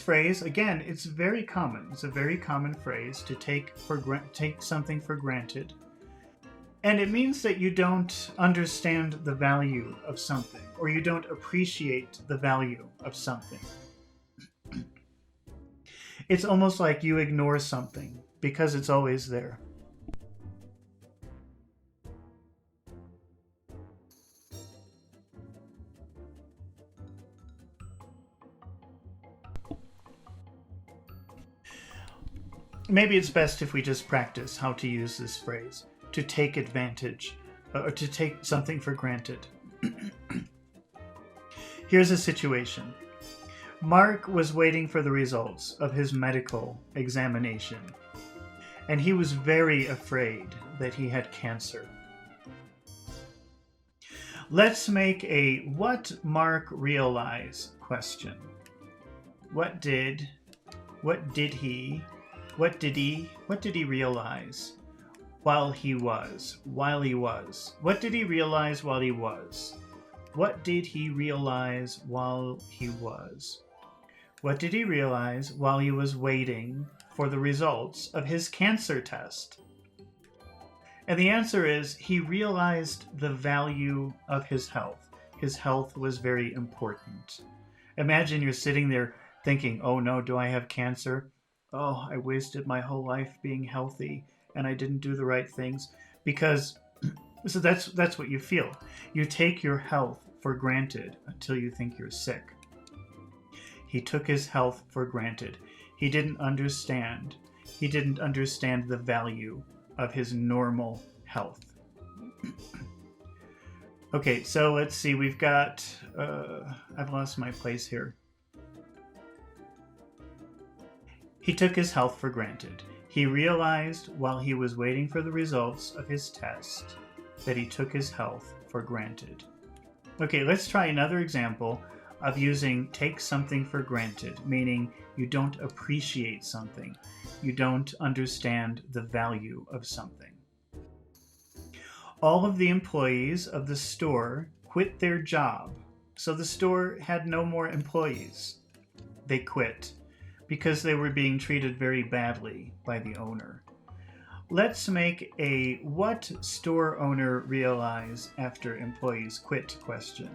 phrase, again, it's very common. It's a very common phrase to take something for granted. And it means that you don't understand the value of something, or you don't appreciate the value of something. It's almost like you ignore something because it's always there. Maybe it's best if we just practice how to use this phrase, to take advantage, or to take something for granted. Here's a situation. Mark was waiting for the results of his medical examination, and he was very afraid that he had cancer. Let's make a what Mark realize question. What did he realize while he was? What did he realize while he was? What did he realize while he was? What did he realize while he was waiting for the results of his cancer test? And the answer is he realized the value of his health. His health was very important. Imagine you're sitting there thinking, oh no, do I have cancer? Oh, I wasted my whole life being healthy and I didn't do the right things. So that's what you feel. You take your health for granted until you think you're sick. He took his health for granted. He didn't understand the value of his normal health. Okay, so let's see. We've got, I've lost my place here. He took his health for granted. He realized while he was waiting for the results of his test that he took his health for granted. Okay, let's try another example of using take something for granted, meaning you don't appreciate something. You don't understand the value of something. All of the employees of the store quit their job, so the store had no more employees. They quit because they were being treated very badly by the owner. Let's make a what store owner realize after employees quit question.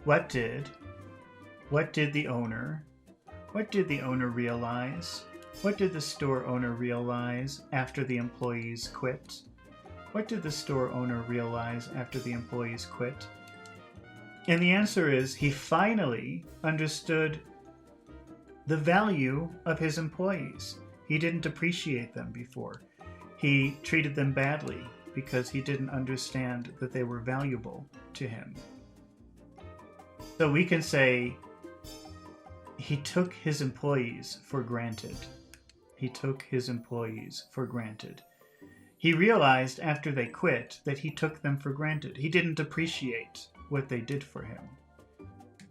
What did the owner realize? What did the store owner realize after the employees quit? What did the store owner realize after the employees quit? And the answer is he finally understood the value of his employees. He didn't appreciate them before. He treated them badly because he didn't understand that they were valuable to him. So we can say he took his employees for granted. He took his employees for granted. He realized after they quit that he took them for granted. He didn't appreciate what they did for him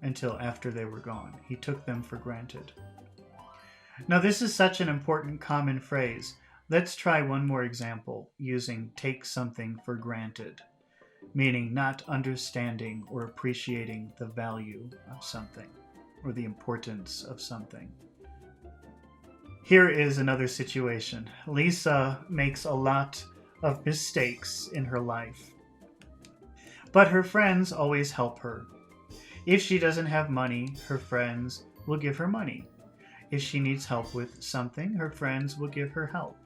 until after they were gone. He took them for granted. Now this is such an important common phrase. Let's try one more example using take something for granted, meaning not understanding or appreciating the value of something or the importance of something. Here is another situation. Lisa makes a lot of mistakes in her life, but her friends always help her. If she doesn't have money, her friends will give her money. If she needs help with something, her friends will give her help.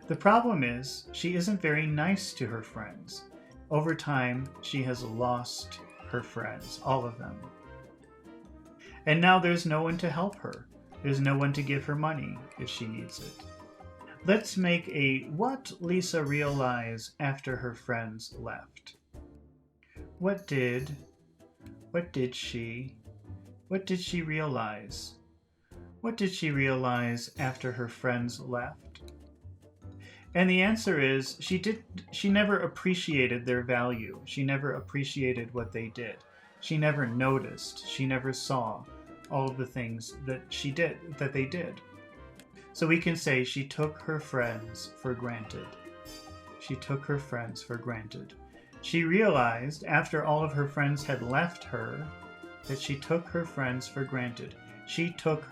The problem is, she isn't very nice to her friends. Over time, she has lost her friends, all of them. And now there's no one to help her. There's no one to give her money if she needs it. Let's make a what Lisa realize after her friends left. What did she realize? What did she realize after her friends left? And the answer is she never appreciated their value. She never appreciated what they did. She never noticed. She never saw all of the things that they did. So we can say she took her friends for granted. She took her friends for granted. She realized after all of her friends had left her that she took her friends for granted. She took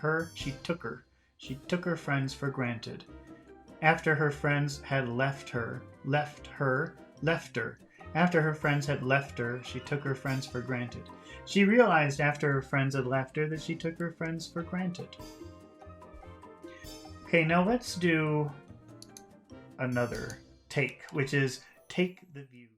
her friends for granted. After her friends had left her. After her friends had left her, she took her friends for granted. She realized after her friends had left her that she took her friends for granted. Okay, now let's do another take, which is take the view.